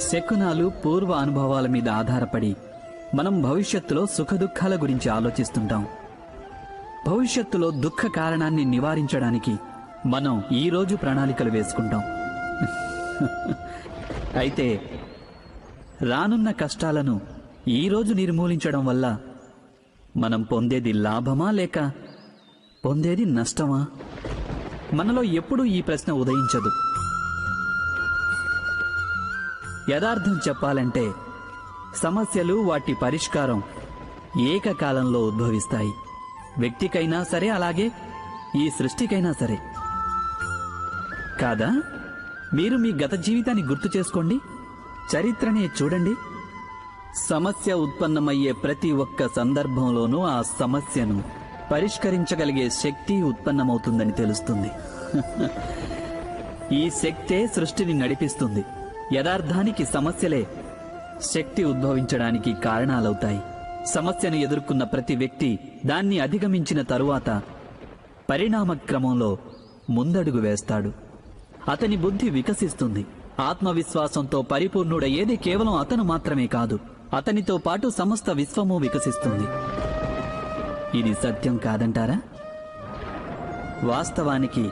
శకునాలు పూర్వ అనుభవాల మీద ఆధారపడి మనం భవిష్యత్తులో సుఖదుఖాల గురించి ఆలోచిస్తుంటాం. భవిష్యత్తులో దుఃఖ కారణాన్ని నివారించడానికి మనం ఈరోజు ప్రణాళికలు వేసుకుంటాం. అయితే రానున్న కష్టాలను ఈరోజు నిర్మూలించడం వల్ల మనం పొందేది లాభమా లేక పొందేది నష్టమా? మనలో ఎప్పుడూ ఈ ప్రశ్న ఉదయించదు. యథార్థం చెప్పాలంటే సమస్యలు, వాటి పరిష్కారం ఏకకాలంలో ఉద్భవిస్తాయి. వ్యక్తికైనా సరే, అలాగే ఈ సృష్టికైనా సరే. కాదా? మీరు మీ గత జీవితాన్ని గుర్తు చేసుకోండి, చరిత్రనే చూడండి. సమస్య ఉత్పన్నమయ్యే ప్రతి ఒక్క సందర్భంలోనూ ఆ సమస్యను పరిష్కరించగలిగే శక్తి ఉత్పన్నమవుతుందని తెలుస్తుంది. ఈ శక్తే సృష్టిని నడిపిస్తుంది. యథార్థానికి సమస్యలే శక్తి ఉద్భవించడానికి కారణాలవుతాయి. సమస్యను ఎదుర్కొన్న ప్రతి వ్యక్తి దాన్ని అధిగమించిన తరువాత పరిణామ క్రమంలో ముందడుగు వేస్తాడు. అతని బుద్ధి వికసిస్తుంది. ఆత్మవిశ్వాసంతో పరిపూర్ణుడయ్యేది కేవలం అతను మాత్రమే కాదు, అతనితో పాటు సమస్త విశ్వము వికసిస్తుంది. ఇది సత్యం కాదంటారా? వాస్తవానికి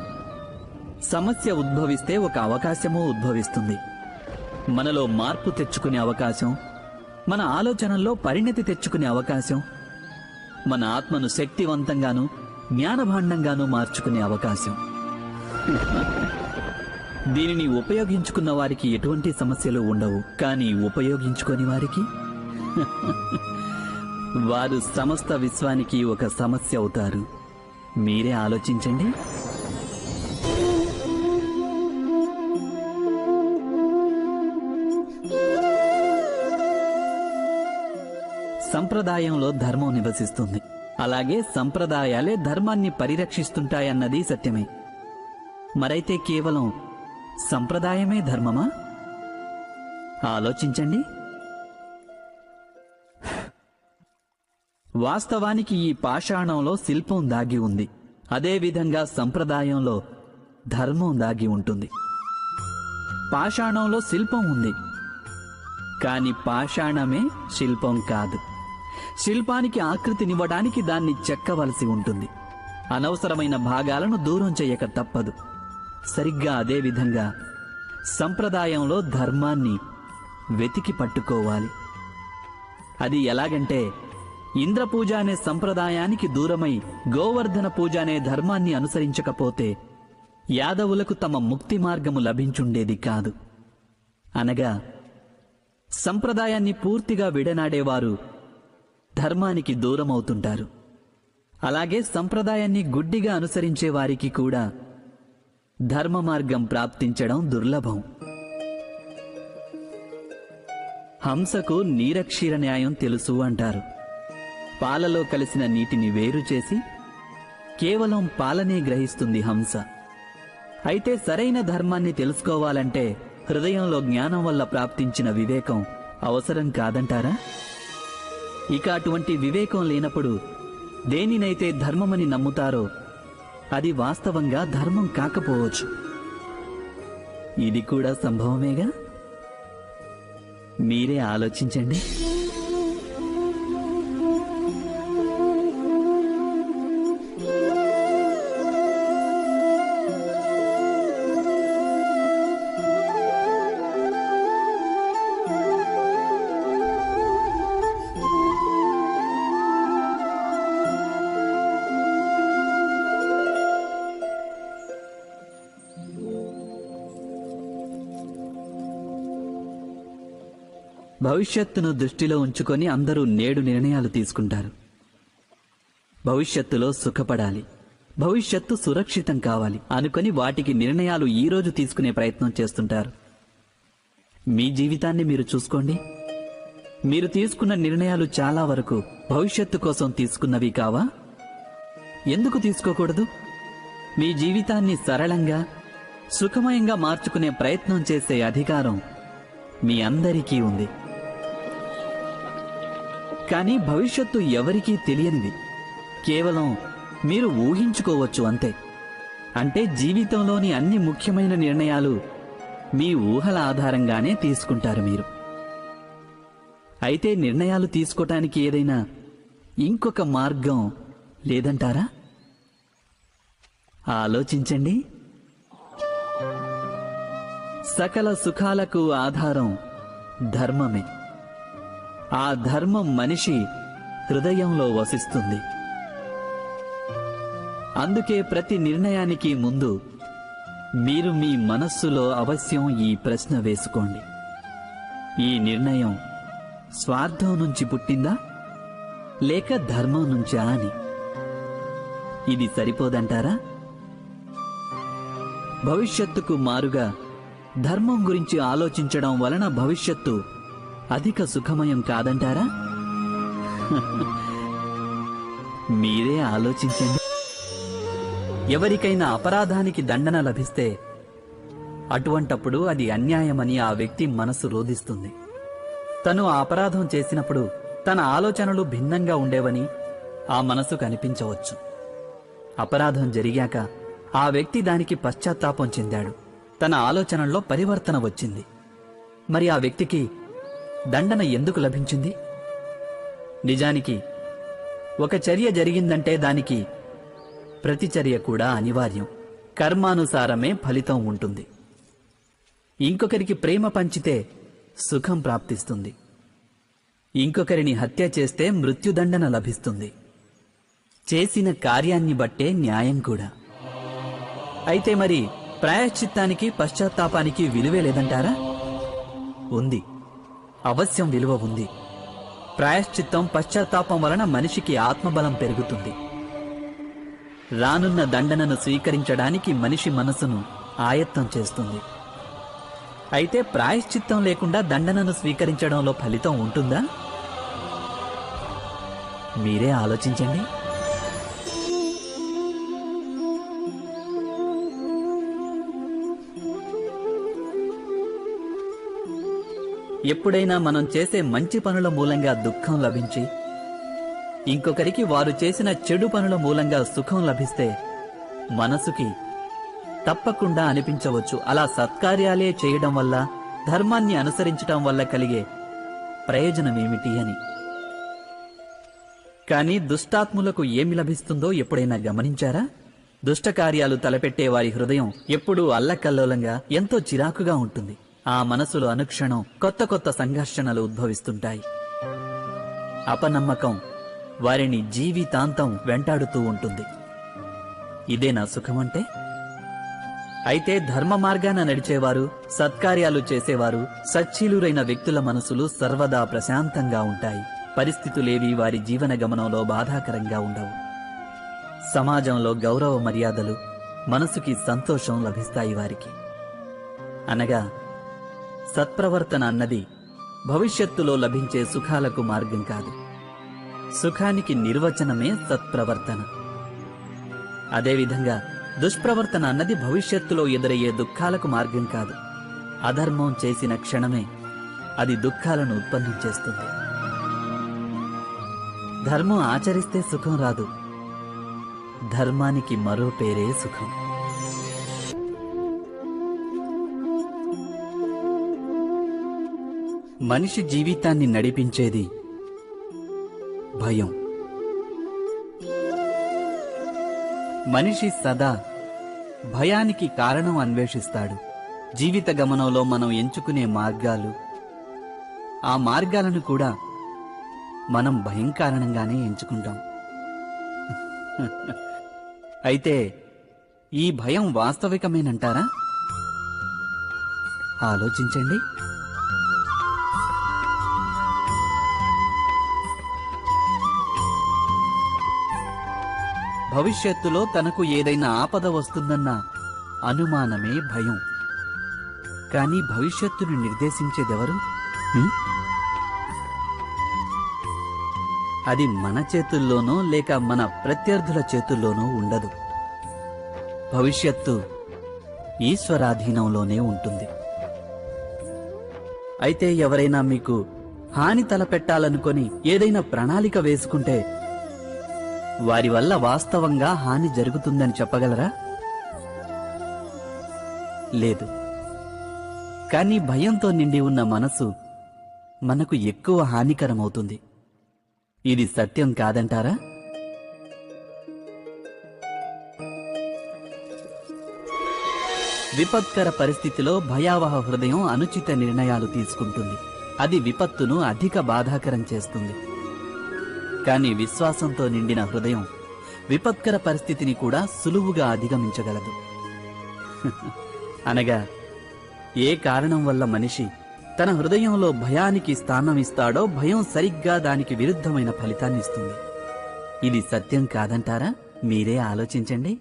సమస్య ఉద్భవిస్తే ఒక అవకాశమూ ఉద్భవిస్తుంది. మనలో మార్పు తెచ్చుకునే అవకాశం, మన ఆలోచనల్లో పరిణతి తెచ్చుకునే అవకాశం, మన ఆత్మను శక్తివంతంగానూ జ్ఞానభాండంగానూ మార్చుకునే అవకాశం. దీనిని ఉపయోగించుకున్న వారికి ఎటువంటి సమస్యలు ఉండవు. కానీ ఉపయోగించుకొని వారికి వారు సమస్త విశ్వానికి ఒక సమస్య అవుతారు. మీరే ఆలోచించండి. సంప్రదాయంలో ధర్మం నివసిస్తుంది. అలాగే సంప్రదాయాలే ధర్మాన్ని పరిరక్షిస్తుంటాయన్నది సత్యమే. మరైతే కేవలం సంప్రదాయమే ధర్మమా? ఆలోచించండి. వాస్తవానికి ఈ పాషాణంలో శిల్పం దాగి ఉంది. అదేవిధంగా సంప్రదాయంలో ధర్మం దాగి ఉంటుంది. పాషాణంలో శిల్పం ఉంది, కాని పాషాణమే శిల్పం కాదు. శిల్పానికి ఆకృతినివ్వడానికి దాన్ని చెక్కవలసి ఉంటుంది. అనవసరమైన భాగాలను దూరం చేయక తప్పదు. సరిగ్గా అదేవిధంగా సంప్రదాయంలో ధర్మాన్ని వెతికి పట్టుకోవాలి. అది ఎలాగంటే, ఇంద్రపూజ అనే సంప్రదాయానికి దూరమై గోవర్ధన పూజ అనే ధర్మాన్ని అనుసరించకపోతే యాదవులకు తమ ముక్తి మార్గము లభించుండేది కాదు. అనగా సంప్రదాయాన్ని పూర్తిగా విడనాడేవారు ధర్మానికి దూరమవుతుంటారు. అలాగే సంప్రదాయాన్ని గుడ్డిగా అనుసరించే వారికి కూడా ధర్మ మార్గం ప్రాప్తించడం దుర్లభం. హంసకు నీరక్షీర న్యాయం తెలుసు అంటారు. పాలలో కలిసిన నీటిని వేరు చేసి కేవలం పాలనే గ్రహిస్తుంది హంస. అయితే సరైన ధర్మాన్ని తెలుసుకోవాలంటే హృదయంలో జ్ఞానం వల్ల ప్రాప్తించిన వివేకం అవసరం కాదంటారా? ఇక అటువంటి వివేకం లేనప్పుడు దేనినైతే ధర్మమని నమ్ముతారో అది వాస్తవంగా ధర్మం కాకపోవచ్చు. ఇది కూడా సంభవమేగా? మీరే ఆలోచించండి. భవిష్యత్తును దృష్టిలో ఉంచుకొని అందరూ నేడు నిర్ణయాలు తీసుకుంటారు. భవిష్యత్తులో సుఖపడాలి, భవిష్యత్తు సురక్షితం కావాలి అనుకొని వాటికి నిర్ణయాలు ఈరోజు తీసుకునే ప్రయత్నం చేస్తుంటారు. మీ జీవితాన్ని మీరు చూసుకోండి. మీరు తీసుకున్న నిర్ణయాలు చాలా వరకు భవిష్యత్తు కోసం తీసుకున్నవి కావా? ఎందుకు తీసుకోకూడదు? మీ జీవితాన్ని సరళంగా సుఖమయంగా మార్చుకునే ప్రయత్నం చేసే అధికారం మీ అందరికీ ఉంది. కానీ భవిష్యత్తు ఎవరికీ తెలియనిది. కేవలం మీరు ఊహించుకోవచ్చు అంతే. అంటే జీవితంలోని అన్ని ముఖ్యమైన నిర్ణయాలు మీ ఊహల ఆధారంగానే తీసుకుంటారు మీరు. అయితే నిర్ణయాలు తీసుకోవటానికి ఏదైనా ఇంకొక మార్గం లేదంటారా? ఆలోచించండి. సకల సుఖాలకు ఆధారం ధర్మమే. ఆ ధర్మం మనిషి హృదయంలో వసిస్తుంది. అందుకే ప్రతి నిర్ణయానికి ముందు మీరు మీ మనస్సులో అవశ్యం ఈ ప్రశ్న వేసుకోండి: ఈ నిర్ణయం స్వార్థం నుంచి పుట్టిందా లేక ధర్మం నుంచా అని. ఇది సరిపోదంటారా? భవిష్యత్తుకు మారుగా ధర్మం గురించి ఆలోచించడం వలన భవిష్యత్తు అధిక సుఖమయం కాదంటారా? మీరే ఆలోచించండి. ఎవరికైనా అపరాధానికి దండన లభిస్తే అటువంటప్పుడు అది అన్యాయమని ఆ వ్యక్తి మనసు రోధిస్తుంది. తను ఆ అపరాధం చేసినప్పుడు తన ఆలోచనలు భిన్నంగా ఉండేవని ఆ మనసుకు అనిపించవచ్చు. అపరాధం జరిగాక ఆ వ్యక్తి దానికి పశ్చాత్తాపం చెందాడు. తన ఆలోచనల్లో పరివర్తన వచ్చింది. మరి ఆ వ్యక్తికి దండన ఎందుకు లభించింది? నిజానికి ఒక చర్య జరిగిందంటే దానికి ప్రతిచర్య కూడా అనివార్యం. కర్మానుసారమే ఫలితం ఉంటుంది. ఇంకొకరికి ప్రేమ పంచితే సుఖం ప్రాప్తిస్తుంది. ఇంకొకరిని హత్య చేస్తే మృత్యుదండన లభిస్తుంది. చేసిన కార్యాన్ని బట్టే న్యాయం కూడా. అయితే మరి ప్రాయశ్చిత్తానికి పశ్చాత్తాపానికి విలువే లేదంటారా? ఉంది, అవశ్యం విలువ ఉంది. ప్రాయశ్చిత్తం పశ్చాత్తాపం వలన మనిషికి ఆత్మబలం పెరుగుతుంది. రానున్న దండనను స్వీకరించడానికి మనిషి మనసును ఆయత్తం చేస్తుంది. అయితే ప్రాయశ్చిత్తం లేకుండా దండనను స్వీకరించడంలో ఫలితం ఉంటుందా? మీరే ఆలోచించండి. ఎప్పుడైనా మనం చేసే మంచి పనుల మూలంగా దుఃఖం లభించి ఇంకొకరికి వారు చేసిన చెడు పనుల మూలంగా సుఖం లభిస్తే మనసుకి తప్పకుండా అనిపించవచ్చు, అలా సత్కార్యాలే చేయడం వల్ల, ధర్మాన్ని అనుసరించటం వల్ల కలిగే ప్రయోజనమేమిటి అని. కానీ దుష్టాత్ములకు ఏమి లభిస్తుందో ఎప్పుడైనా గమనించారా? దుష్టకార్యాలు తలపెట్టే వారి హృదయం ఎప్పుడూ అల్లకల్లోలంగా, ఎంతో చిరాకుగా ఉంటుంది. ఆ మనసులో అనుక్షణం కొత్త కొత్త సంఘర్షణలు ఉద్భవిస్తుంటాయి. అపనమ్మకం వారిని జీవితాంతం వెంటాడుతూ ఉంటుంది. ఇదేనా సుఖమంటే? అయితే ధర్మ మార్గాన నడిచేవారు, సత్కార్యాలు చేసేవారు, సచ్చీలురైన వ్యక్తుల మనసులు సర్వదా ప్రశాంతంగా ఉంటాయి. పరిస్థితులేవి వారి జీవన గమనంలో బాధాకరంగా ఉండవు. సమాజంలో గౌరవ మర్యాదలు, మనసుకి సంతోషం లభిస్తాయి వారికి. అనగా సత్ప్రవర్తన అన్నది భవిష్యత్తులో లభించే సుఖాలకు మార్గం కాదు. సుఖానికి నిర్వచనమే సత్ప్రవర్తన. అదేవిధంగా దుష్ప్రవర్తన అన్నది భవిష్యత్తులో ఎదురయ్యే దుఃఖాలకు మార్గం కాదు. అధర్మం చేసిన క్షణమే అది దుఃఖాలను ఉత్పన్నం చేస్తుంది. ధర్మం ఆచరిస్తే సుఖం రాదు. ధర్మానికి మరో పేరే సుఖం. మనిషి జీవితాన్ని నడిపించేది భయం. మనిషి సదా భయానికి కారణం అన్వేషిస్తాడు. జీవిత గమనంలో మనం ఎంచుకునే మార్గాలు, ఆ మార్గాలను కూడా మనం భయం కారణంగానే ఎంచుకుంటాం. అయితే ఈ భయం వాస్తవికమేనంటారా? ఆలోచించండి. భవిష్యత్తులో తనకు ఏదైనా ఆపద వస్తుందన్న అనుమానమే భయం. కానీ భవిష్యత్తును నిర్దేశించేదెవరు? అది మన చేతుల్లోనో లేక మన ప్రత్యర్థుల చేతుల్లోనో ఉండదు. భవిష్యత్తు ఈశ్వరాధీనంలోనే ఉంటుంది. అయితే ఎవరైనా మీకు హాని తలపెట్టాలనుకొని ఏదైనా ప్రణాళిక వేసుకుంటే వారి వల్ల వాస్తవంగా హాని జరుగుతుందని చెప్పగలరా? లేదు. కానీ భయంతో నిండి ఉన్న మనసు మనకు ఎక్కువ హానికరమవుతుంది. ఇది సత్యం కాదంటారా? విపత్కర పరిస్థితిలో భయావహ హృదయం అనుచిత నిర్ణయాలు తీసుకుంటుంది. అది విపత్తును అధిక బాధాకరం చేస్తుంది. కానీ విశ్వాసంతో నిండిన హృదయం విపత్కర పరిస్థితిని కూడా సులువుగా అధిగమించగలదు. అనగా ఏ కారణం వల్ల మనిషి తన హృదయంలో భయానికి స్థానం ఇస్తాడో భయం సరిగ్గా దానికి విరుద్ధమైన ఫలితాన్నిస్తుంది. ఇది సత్యం కాదంటారా? మీరే ఆలోచించండి.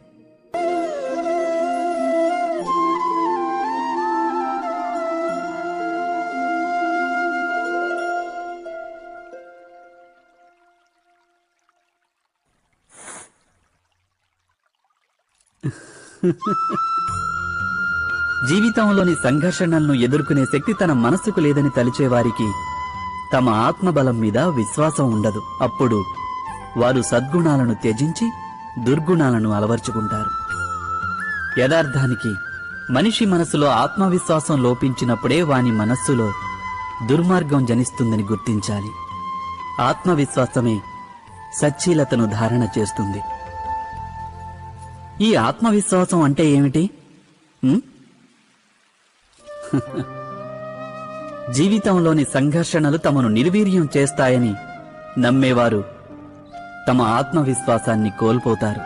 జీవితంలోని సంఘర్షణలను ఎదుర్కొనే శక్తి తన మనసుకు లేదని తలిచేవారికి తమ ఆత్మబలం మీద విశ్వాసం ఉండదు. అప్పుడు వారు సద్గుణాలను త్యజించి దుర్గుణాలను అలవర్చుకుంటారు. యథార్థానికి మనిషి మనసులో ఆత్మవిశ్వాసం లోపించినప్పుడే వాని మనస్సులో దుర్మార్గం జనిస్తుందని గుర్తించాలి. ఆత్మవిశ్వాసమే సచ్చీలతను ధారణ చేస్తుంది. ఈ ఆత్మవిశ్వాసం అంటే ఏమిటి? జీవితంలోని సంఘర్షణలు తమను నిర్వీర్యం చేస్తాయని నమ్మేవారు తమ ఆత్మవిశ్వాసాన్ని కోల్పోతారు.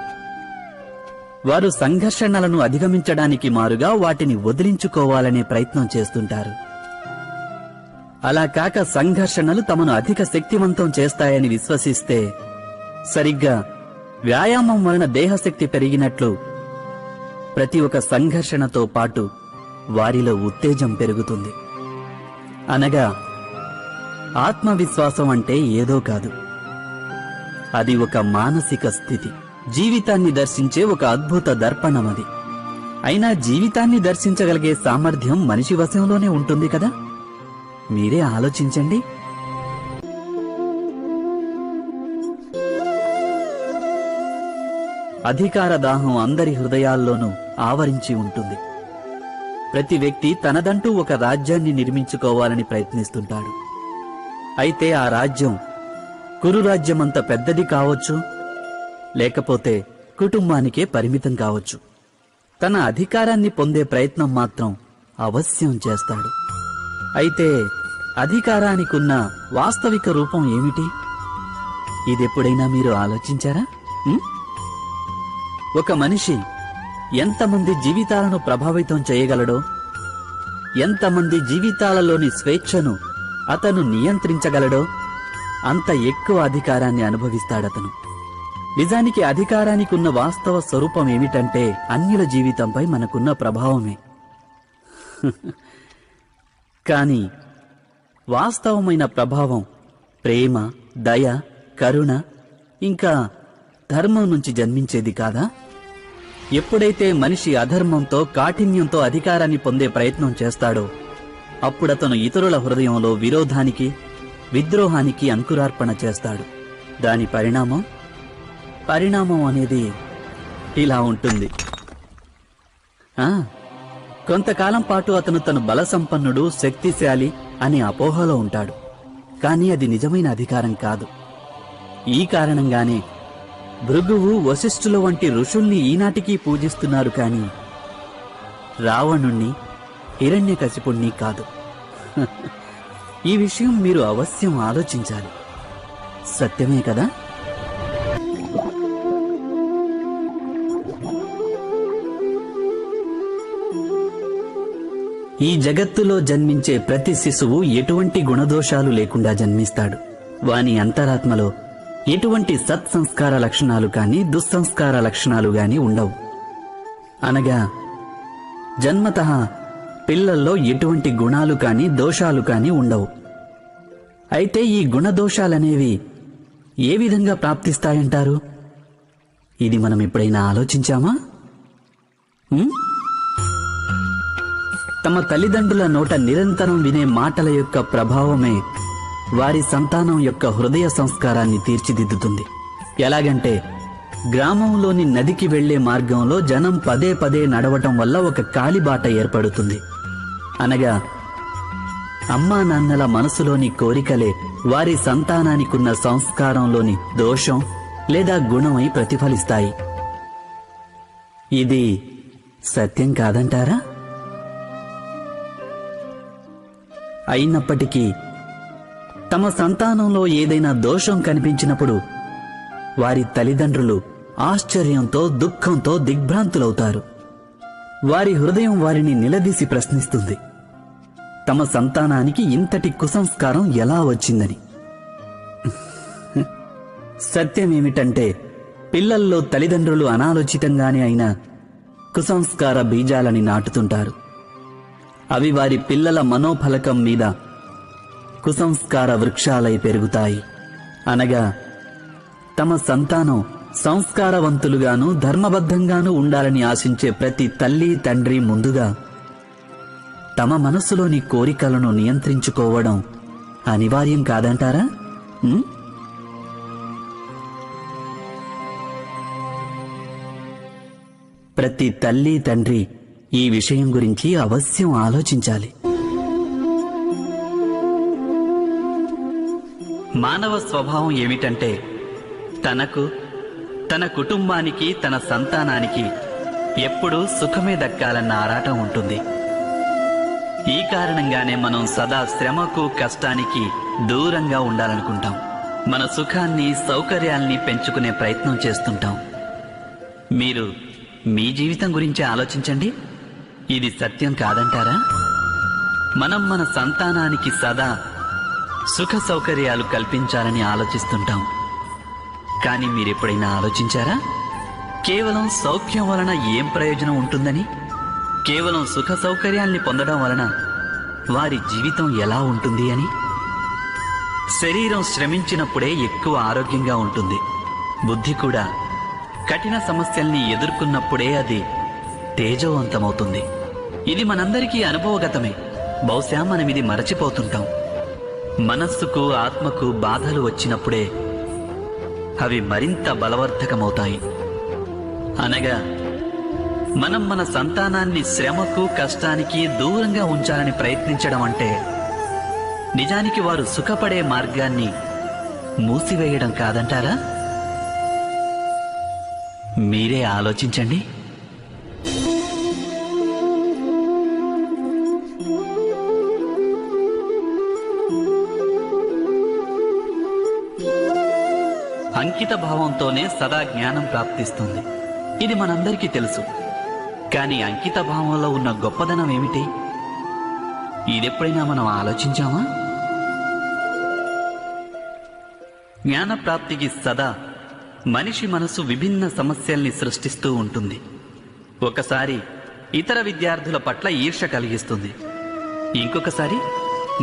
వారు సంఘర్షణలను అధిగమించడానికి మారుగా వాటిని వదిలించుకోవాలనే ప్రయత్నం చేస్తుంటారు. అలా కాక సంఘర్షణలు తమను అధిక శక్తివంతం చేస్తాయని విశ్వసిస్తే సరిగ్గా వ్యాయామం వలన దేహశక్తి పెరిగినట్లు ప్రతి ఒక్క సంఘర్షణతో పాటు వారిలో ఉత్తేజం పెరుగుతుంది. అనగా ఆత్మవిశ్వాసం అంటే ఏదో కాదు, అది ఒక మానసిక స్థితి. జీవితాన్ని దర్శించే ఒక అద్భుత దర్పణమది. అయినా జీవితాన్ని దర్శించగలిగే సామర్థ్యం మనిషి వశంలోనే ఉంటుంది కదా? మీరే ఆలోచించండి. అధికార దాహం అందరి హృదయాల్లోనూ ఆవరించి ఉంటుంది. ప్రతి వ్యక్తి తనదంటూ ఒక రాజ్యాన్ని నిర్మించుకోవాలని ప్రయత్నిస్తుంటాడు. అయితే ఆ రాజ్యం కురు రాజ్యమంత పెద్దది కావచ్చు, లేకపోతే కుటుంబానికే పరిమితం కావచ్చు. తన అధికారాన్ని పొందే ప్రయత్నం మాత్రం అవశ్యం చేస్తాడు. అయితే అధికారానికున్న వాస్తవిక రూపం ఏమిటి? ఇదెప్పుడైనా మీరు ఆలోచించారా? ఒక మనిషి ఎంతమంది జీవితాలను ప్రభావితం చేయగలడో, ఎంతమంది జీవితాలలోని స్వేచ్ఛను అతను నియంత్రించగలడో అంత ఎక్కువ అధికారాన్ని అనుభవిస్తాడతను. నిజానికి అధికారానికి ఉన్న వాస్తవ స్వరూపం ఏమిటంటే అన్యుల జీవితంపై మనకున్న ప్రభావమే. కానీ వాస్తవమైన ప్రభావం ప్రేమ, దయ, కరుణ ఇంకా ధర్మం నుంచి జన్మించేది కాదా? ఎప్పుడైతే మనిషి అధర్మంతో, కాఠిన్యంతో అధికారాన్ని పొందే ప్రయత్నం చేస్తాడో అప్పుడతను ఇతరుల హృదయంలో విరోధానికి, విద్రోహానికి అంకురార్పణ చేస్తాడు. దాని పరిణామం అనేది ఇలా ఉంటుంది. కొంతకాలం పాటు అతను తను బలసంపన్నుడు, శక్తిశాలి అనే అపోహలో ఉంటాడు. కానీ అది నిజమైన అధికారం కాదు. ఈ కారణంగానే భృగువు, వశిష్ఠుల వంటి ఋషుల్ని ఈనాటికి పూజిస్తున్నారు. కానీ రావణుణ్ణి, హిరణ్యకశిపుణ్ణి కాదు. ఈ విషయం మీరు అవశ్యం ఆలోచించాలి. సత్యమే కదా? ఈ జగత్తులో జన్మించే ప్రతి శిశువు ఎటువంటి గుణదోషాలు లేకుండా జన్మిస్తాడు. వాని అంతరాత్మలో ఎటువంటి సత్సంస్కార లక్షణాలు కానీ, దుస్సంస్కార లక్షణాలు గాని ఉండవు. అనగా జన్మతః పిల్లల్లో ఎటువంటి గుణాలు కానీ, దోషాలు కానీ ఉండవు. అయితే ఈ గుణదోషాలనేవి ఏ విధంగా ప్రాప్తిస్తాయంటారు? ఇది మనం ఎప్పుడైనా ఆలోచించామా? తమ తల్లిదండ్రుల నోట నిరంతరం వినే మాటల యొక్క ప్రభావమే వారి సంతానం యొక్క హృదయ సంస్కారాన్ని తీర్చిదిద్దుతుంది. ఎలాగంటే, గ్రామంలోని నదికి వెళ్లే మార్గంలో జనం పదే పదే నడవటం వల్ల ఒక కాలిబాట ఏర్పడుతుంది. అనగా అమ్మా నాన్నల మనసులోని కోరికలే వారి సంతానానికున్న సంస్కారంలోని దోషం లేదా గుణమై ప్రతిఫలిస్తాయి. ఇది సత్యం కాదంటారా? అయినప్పటికీ తమ సంతానంలో ఏదైనా దోషం కనిపించినప్పుడు వారి తల్లిదండ్రులు ఆశ్చర్యంతో, దుఃఖంతో దిగ్భ్రాంతులవుతారు. వారి హృదయం వారిని నిలదీసి ప్రశ్నిస్తుంది, తమ సంతానానికి ఇంతటి కుసంస్కారం ఎలా వచ్చిందని. సత్యమేమిటంటే, పిల్లల్లో తల్లిదండ్రులు అనాలోచితంగానే అయినా కుసంస్కార బీజాలని నాటుతుంటారు. అవి వారి పిల్లల మనోఫలకం మీద కుసంస్కార వృక్షాలై పెరుగుతాయి. అనగా తమ సంతానం సంస్కారవంతులుగాను ధర్మబద్ధంగాను ఉండాలని ఆశించే ప్రతి తల్లి తండ్రి ముందుగా తమ మనస్సులోని కోరికలను నియంత్రించుకోవడం అనివార్యం కాదంటారా? ప్రతి తల్లి తండ్రి ఈ విషయం గురించి అవశ్యం ఆలోచించాలి. మానవ స్వభావం ఏమిటంటే, తనకు, తన కుటుంబానికి, తన సంతానానికి ఎప్పుడూ సుఖమే దక్కాలన్న ఆరాటం ఉంటుంది. ఈ కారణంగానే మనం సదా శ్రమకు, కష్టానికి దూరంగా ఉండాలనుకుంటాం. మన సుఖాన్ని, సౌకర్యాల్ని పెంచుకునే ప్రయత్నం చేస్తుంటాం. మీరు మీ జీవితం గురించి ఆలోచించండి. ఇది సత్యం కాదంటారా? మనం మన సంతానానికి సదా సుఖ సౌకర్యాలు కల్పించాలని ఆలోచిస్తుంటాం. కానీ మీరెప్పుడైనా ఆలోచించారా, కేవలం సౌఖ్యం వలన ఏం ప్రయోజనం ఉంటుందని? కేవలం సుఖ సౌకర్యాల్ని పొందడం వలన వారి జీవితం ఎలా ఉంటుంది అని? శరీరం శ్రమించినప్పుడే ఎక్కువ ఆరోగ్యంగా ఉంటుంది. బుద్ధి కూడా కఠిన సమస్యల్ని ఎదుర్కొన్నప్పుడే అది తేజవంతమవుతుంది. ఇది మనందరికీ అనుభవగతమే. బహుశా మనం ఇది మరచిపోతుంటాం. మనస్సుకు, ఆత్మకు బాధలు వచ్చినప్పుడే అవి మరింత బలవర్ధకమవుతాయి. అనగా మనం మన సంతానాన్ని శ్రమకు, కష్టానికి దూరంగా ఉంచాలని ప్రయత్నించడం అంటే నిజానికి వారు సుఖపడే మార్గాన్ని మూసివేయడం కాదంటారా? మీరే ఆలోచించండి. అంకిత భావంతోనే సదా జ్ఞానం ప్రాప్తిస్తుంది. ఇది మనందరికీ తెలుసు. కానీ అంకిత భావంలో ఉన్న గొప్పదనం ఏమిటి? ఇదెప్పుడైనా మనం ఆలోచించామా? జ్ఞాన ప్రాప్తికి సదా మనిషి మనసు విభిన్న సమస్యల్ని సృష్టిస్తూ ఉంటుంది. ఒకసారి ఇతర విద్యార్థుల పట్ల ఈర్ష్య కలిగిస్తుంది. ఇంకొకసారి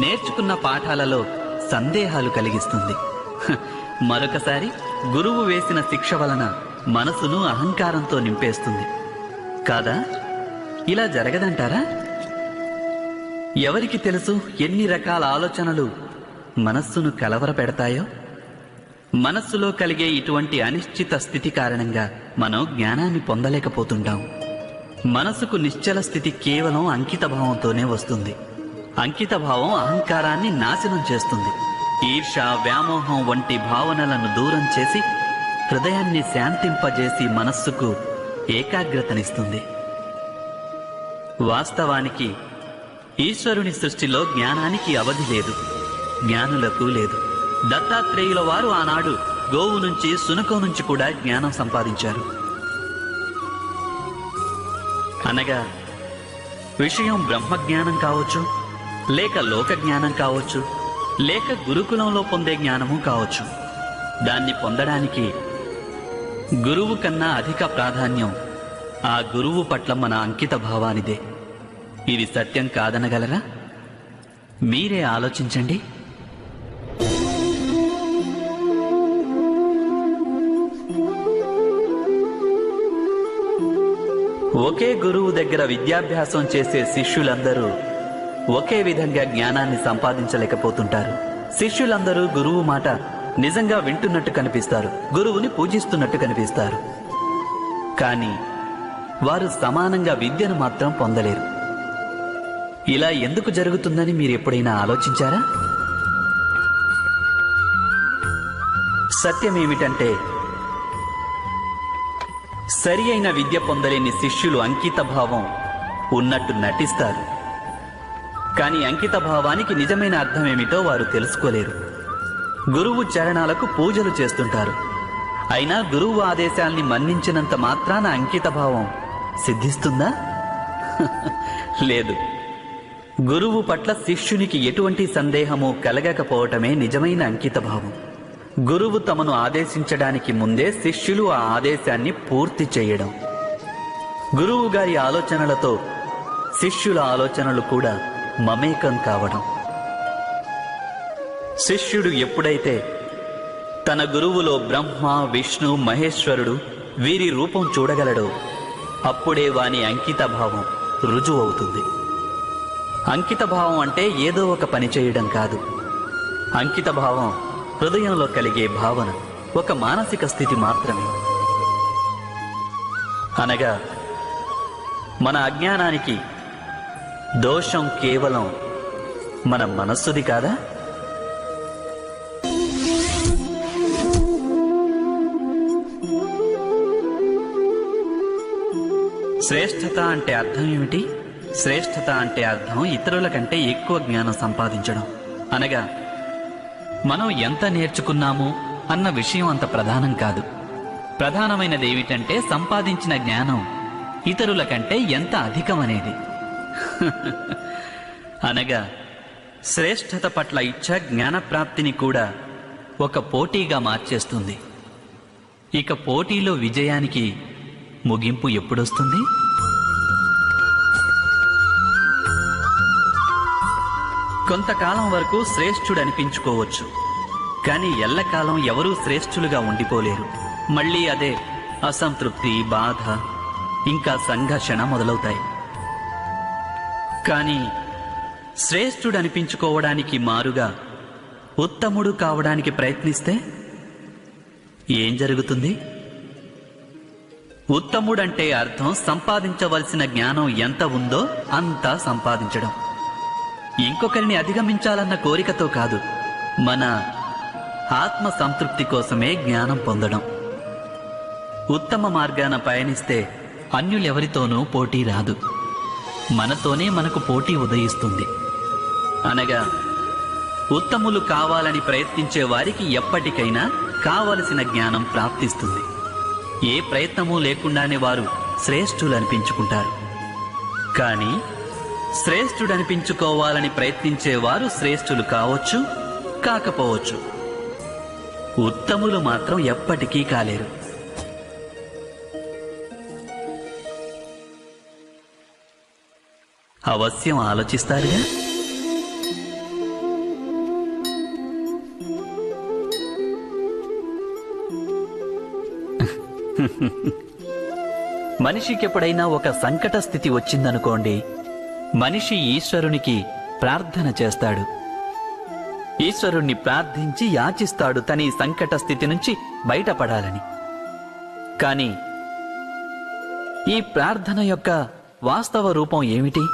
నేర్చుకున్న పాఠాలలో సందేహాలు కలిగిస్తుంది. మరొకసారి గురువు వేసిన శిక్ష వలన మనసును అహంకారంతో నింపేస్తుంది. కాదా? ఇలా జరగదంటారా? ఎవరికి తెలుసు ఎన్ని రకాల ఆలోచనలు మనస్సును కలవరపెడతాయో? మనస్సులో కలిగే ఇటువంటి అనిశ్చిత స్థితి కారణంగా మనం జ్ఞానాన్ని పొందలేకపోతుంటాం. మనసుకు నిశ్చల స్థితి కేవలం అంకిత భావంతోనే వస్తుంది. అంకిత భావం అహంకారాన్ని నాశనం చేస్తుంది. ఈర్ష, వ్యామోహం వంటి భావనలను దూరం చేసి హృదయాన్ని శాంతింపజేసి మనస్సుకు ఏకాగ్రతనిస్తుంది. వాస్తవానికి ఈశ్వరుని సృష్టిలో జ్ఞానానికి అవధి లేదు, జ్ఞానులకు లేదు. దత్తాత్రేయుల వారు ఆనాడు గోవు నుంచి, శునకం నుంచి కూడా జ్ఞానం సంపాదించారు. అనగా విషయం బ్రహ్మజ్ఞానం కావచ్చు, లేక లోక జ్ఞానం కావచ్చు, లేక గురుకులంలో పొందే జ్ఞానము కావచ్చు. దాన్ని పొందడానికి గురువు కన్నా అధిక ప్రాధాన్యం ఆ గురువు పట్ల మన అంకిత భావానిదే. ఇది సత్యం కాదనగలరా? మీరే ఆలోచించండి. ఒకే గురువు దగ్గర విద్యాభ్యాసం చేసే శిష్యులందరూ ఒకే విధంగా జ్ఞానాన్ని సంపాదించలేకపోతుంటారు. శిష్యులందరూ గురువు మాట నిజంగా వింటున్నట్టు కనిపిస్తారు, గురువుని పూజిస్తున్నట్టు కనిపిస్తారు. కానీ వారు సమానంగా విద్యను మాత్రం పొందలేరు. ఇలా ఎందుకు జరుగుతుందని మీరు ఎప్పుడైనా ఆలోచించారా? సత్యమేమిటంటే, సరి అయిన విద్య పొందలేని శిష్యులు అంకిత భావం ఉన్నట్టు నటిస్తారు. కానీ అంకిత భావానికి నిజమైన అర్థమేమిటో వారు తెలుసుకోలేరు. గురువు చరణాలకు పూజలు చేస్తుంటారు. అయినా గురువు ఆదేశాల్ని మన్నించినంత మాత్రాన అంకిత భావం సిద్ధిస్తుందా? లేదు. గురువు పట్ల శిష్యునికి ఎటువంటి సందేహమూ కలగకపోవటమే నిజమైన అంకిత భావం. గురువు తమను ఆదేశించడానికి ముందే శిష్యులు ఆ ఆదేశాన్ని పూర్తి చేయడం. గురువు గారి ఆలోచనలతో శిష్యుల ఆలోచనలు కూడా మమేకం కావడం. శిష్యుడు ఎప్పుడైతే తన గురువులో బ్రహ్మ, విష్ణు, మహేశ్వరుడు వీరి రూపం చూడగలడో అప్పుడే వాని అంకిత భావం రుజువు అవుతుంది. అంకిత భావం అంటే ఏదో ఒక పని చేయడం కాదు. అంకిత భావం హృదయంలో కలిగే భావన, ఒక మానసిక స్థితి మాత్రమే. అనగా మన అజ్ఞానానికి దోషం కేవలం మన మనస్సుది కాదా? శ్రేష్ఠత అంటే అర్థం ఏమిటి? శ్రేష్ఠత అంటే అర్థం ఇతరుల కంటే ఎక్కువ జ్ఞానం సంపాదించడం. అనగా మనం ఎంత నేర్చుకున్నాము అన్న విషయం అంత ప్రధానం కాదు. ప్రధానమైనది ఏమిటంటే సంపాదించిన జ్ఞానం ఇతరుల కంటే ఎంత అధికమనేది. అనగా శ్రేష్ఠత పట్ల ఇచ్చ జ్ఞానప్రాప్తిని కూడా ఒక పోటీగా మార్చేస్తుంది. ఇక పోటీలో విజయానికి ముగింపు ఎప్పుడొస్తుంది? కొంతకాలం వరకు శ్రేష్ఠుడనిపించుకోవచ్చు, కానీ ఎల్లకాలం ఎవరూ శ్రేష్ఠులుగా ఉండిపోలేరు. మళ్ళీ అదే అసంతృప్తి, బాధ, ఇంకా సంఘర్షణ మొదలవుతాయి. కానీ శ్రేష్ఠుడనిపించుకోవడానికి మారుగా ఉత్తముడు కావడానికి ప్రయత్నిస్తే ఏం జరుగుతుంది? ఉత్తముడంటే అర్థం సంపాదించవలసిన జ్ఞానం ఎంత ఉందో అంతా సంపాదించడం. ఇంకొకరిని అధిగమించాలన్న కోరికతో కాదు, మన ఆత్మ సంతృప్తి కోసమే జ్ఞానం పొందడం. ఉత్తమ మార్గాన పయనిస్తే అన్యులెవరితోనూ పోటీ రాదు, మనతోనే మనకు పోటీ ఉదయిస్తుంది. అనగా ఉత్తములు కావాలని ప్రయత్నించే వారికి ఎప్పటికైనా కావలసిన జ్ఞానం ప్రాప్తిస్తుంది. ఏ ప్రయత్నమూ లేకుండానే వారు శ్రేష్ఠులనిపించుకుంటారు. కానీ శ్రేష్ఠుడనిపించుకోవాలని ప్రయత్నించేవారు శ్రేష్ఠులు కావచ్చు, కాకపోవచ్చు. ఉత్తములు మాత్రం ఎప్పటికీ కాలేరు. అవశ్యం ఆలోచిస్తారుగా? మనిషికి ఎప్పుడైనా ఒక సంకట స్థితి వచ్చిందనుకోండి, మనిషి ఈశ్వరునికి ప్రార్థన చేస్తాడు. ఈశ్వరుణ్ణి ప్రార్థించి యాచిస్తాడు తన ఈ సంకట స్థితి నుంచి బయటపడాలని. కానీ ఈ ప్రార్థన యొక్క వాస్తవ రూపం ఏమిటి?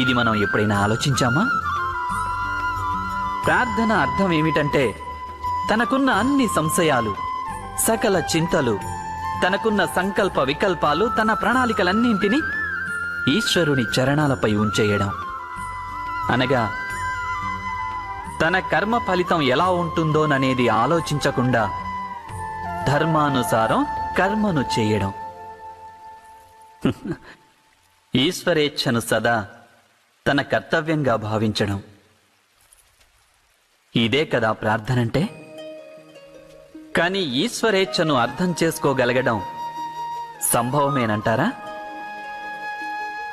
ఇది మనం ఎప్పుడైనా ఆలోచించామా? ప్రార్థన అర్థం ఏమిటంటే, తనకున్న అన్ని సంశయాలు, సకల చింతలు, తనకున్న సంకల్ప వికల్పాలు, తన ప్రణాళికలన్నింటినీ ఈశ్వరుని చరణాలపై ఉంచేయడం. అనగా తన కర్మ ఫలితం ఎలా ఉంటుందోననేది ఆలోచించకుండా ధర్మానుసారం కర్మను చేయడం. ఈశ్వరేచ్ఛను సదా తన కర్తవ్యంగా భావించడం. ఇదే కదా ప్రార్థనంటే. కానీ ఈశ్వరేచ్ఛను అర్థం చేసుకోగలగడం సంభవమేనంటారా?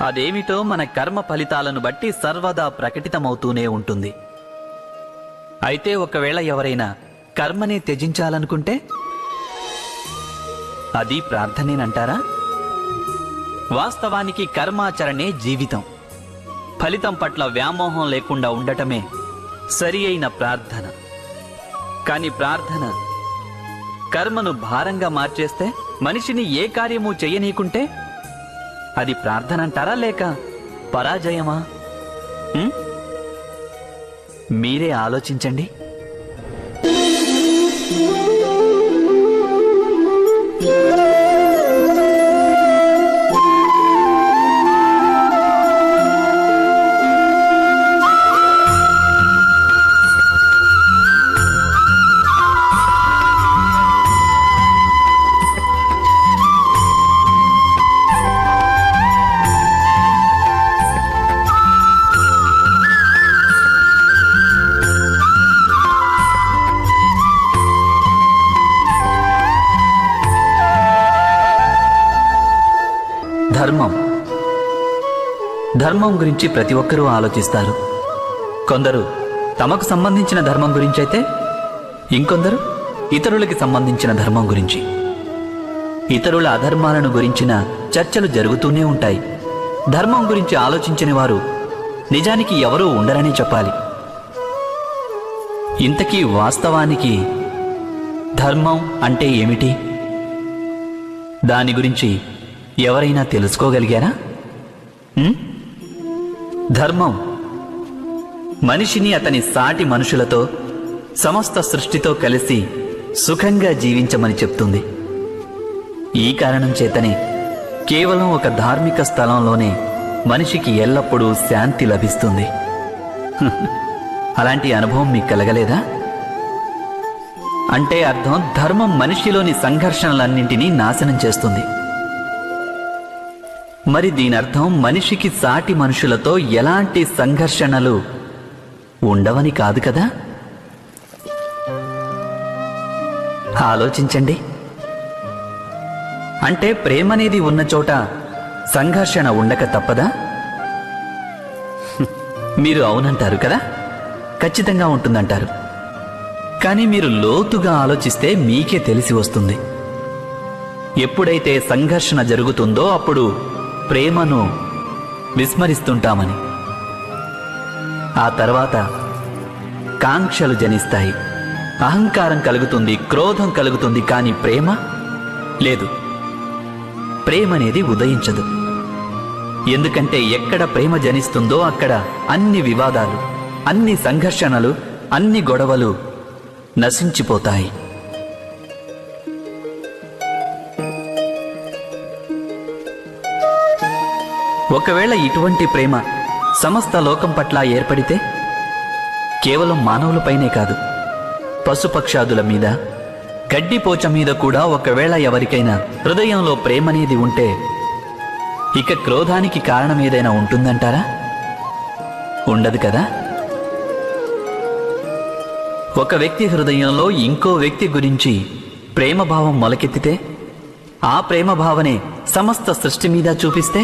అదేమిటో మన కర్మ ఫలితాలను బట్టి సర్వదా ప్రకటితమవుతూనే ఉంటుంది. అయితే ఒకవేళ ఎవరైనా కర్మని త్యజించాలనుకుంటే అది ప్రార్థనేనంటారా? వాస్తవానికి కర్మాచరణే జీవితం. ఫలితం పట్ల వ్యామోహం లేకుండా ఉండటమే సరి అయిన ప్రార్థన. కాని ప్రార్థన కర్మను భారంగా మార్చేస్తే, మనిషిని ఏ కార్యము చెయ్యనీకుంటే అది ప్రార్థన అంటారా లేక పరాజయమా? మీరే ఆలోచించండి. ధర్మం గురించి ప్రతి ఒక్కరూ ఆలోచిస్తారు. కొందరు తమకు సంబంధించిన ధర్మం గురించి అయితే, ఇంకొందరు ఇతరులకి సంబంధించిన ధర్మం గురించి. ఇతరుల అధర్మాలను గురించిన చర్చలు జరుగుతూనే ఉంటాయి. ధర్మం గురించి ఆలోచించని వారు నిజానికి ఎవరూ ఉండరని చెప్పాలి. ఇంతకీ వాస్తవానికి ధర్మం అంటే ఏమిటి? దాని గురించి ఎవరైనా తెలుసుకోగలిగారా? ధర్మం మనిషిని అతని సాటి మనుషులతో, సమస్త సృష్టితో కలిసి సుఖంగా జీవించమని చెప్తుంది. ఈ కారణం చేతనే కేవలం ఒక ధార్మిక స్థలంలోనే మనిషికి ఎల్లప్పుడూ శాంతి లభిస్తుంది. అలాంటి అనుభవం మీకు కలగలేదా? అంటే అర్థం, ధర్మం మనిషిలోని సంఘర్షణలన్నింటినీ నాశనం చేస్తుంది. మరి దీనర్థం మనిషికి సాటి మనుషులతో ఎలాంటి సంఘర్షణలు ఉండవని కాదు కదా? ఆలోచించండి. అంటే ప్రేమనేది ఉన్న చోట సంఘర్షణ ఉండక తప్పదా? మీరు అవునంటారు కదా, ఖచ్చితంగా ఉంటుందంటారు. కానీ మీరు లోతుగా ఆలోచిస్తే మీకే తెలిసి వస్తుంది. ఎప్పుడైతే సంఘర్షణ జరుగుతుందో అప్పుడు ప్రేమను విస్మరిస్తుంటామని. ఆ తర్వాత కాంక్షలు జనిస్తాయి, అహంకారం కలుగుతుంది, క్రోధం కలుగుతుంది. కానీ ప్రేమ లేదు. ప్రేమ అనేది ఉదయించదు. ఎందుకంటే ఎక్కడ ప్రేమ జనిస్తుందో అక్కడ అన్ని వివాదాలు, అన్ని సంఘర్షణలు, అన్ని గొడవలు నశించిపోతాయి. ఒకవేళ ఇటువంటి ప్రేమ సమస్త లోకం పట్ల ఏర్పడితే, కేవలం మానవులపైనే కాదు, పశుపక్షాదుల మీద, గడ్డిపోచ మీద కూడా ఒకవేళ ఎవరికైనా హృదయంలో ప్రేమనేది ఉంటే, ఇక క్రోధానికి కారణం ఏదైనా ఉంటుందంటారా? ఉండదు కదా. ఒక వ్యక్తి హృదయంలో ఇంకో వ్యక్తి గురించి ప్రేమభావం మొలకెత్తితే, ఆ ప్రేమభావనే సమస్త సృష్టి మీద చూపిస్తే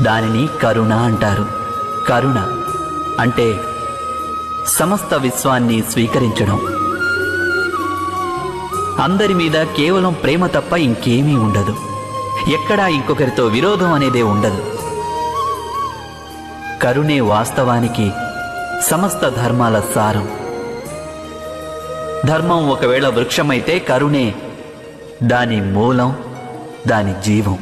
దానిని కరుణ అంటారు. కరుణ అంటే సమస్త విశ్వాన్ని స్వీకరించడం. అందరి మీద కేవలం ప్రేమ తప్ప ఇంకేమీ ఉండదు. ఎక్కడా ఇంకొకరితో విరోధం అనేదే ఉండదు. కరుణే వాస్తవానికి సమస్త ధర్మాల సారం. ధర్మం ఒకవేళ వృక్షమైతే కరుణే దాని మూలం, దాని జీవం.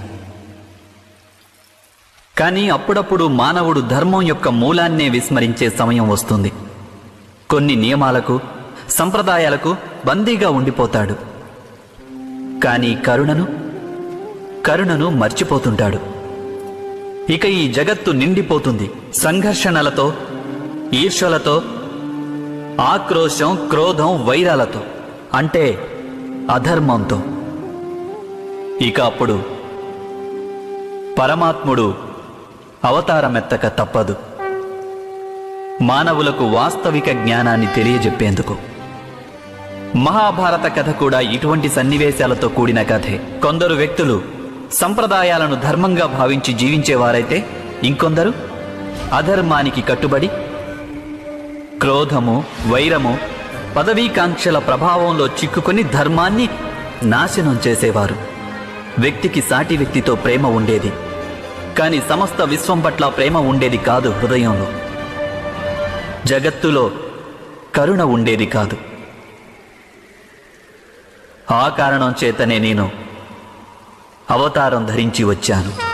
కానీ అప్పుడప్పుడు మానవుడు ధర్మం యొక్క మూలాన్నే విస్మరించే సమయం వస్తుంది. కొన్ని నియమాలకు, సంప్రదాయాలకు బందీగా ఉండిపోతాడు. కానీ కరుణను మర్చిపోతుంటాడు. ఇక ఈ జగత్తు నిండిపోతుంది సంఘర్షణలతో, ఈర్ష్యలతో, ఆక్రోశం, క్రోధం, వైరాలతో, అంటే అధర్మంతో. ఇక అప్పుడు పరమాత్ముడు అవతారమెత్తక తప్పదు, మానవులకు వాస్తవిక జ్ఞానాన్ని తెలియజెప్పేందుకు. మహాభారత కథ కూడా ఇటువంటి సన్నివేశాలతో కూడిన కథే. కొందరు వ్యక్తులు సంప్రదాయాలను ధర్మంగా భావించి జీవించేవారైతే, ఇంకొందరు అధర్మానికి కట్టుబడి క్రోధము, వైరము, పదవీకాంక్షల ప్రభావంలో చిక్కుకొని ధర్మాన్ని నాశనం చేసేవారు. వ్యక్తికి సాటి వ్యక్తితో ప్రేమ ఉండేది, కానీ సమస్త విశ్వం పట్ల ప్రేమ ఉండేది కాదు హృదయంలో. జగత్తులో కరుణ ఉండేది కాదు. ఆ కారణం చేతనే నేను అవతారం ధరించి వచ్చాను.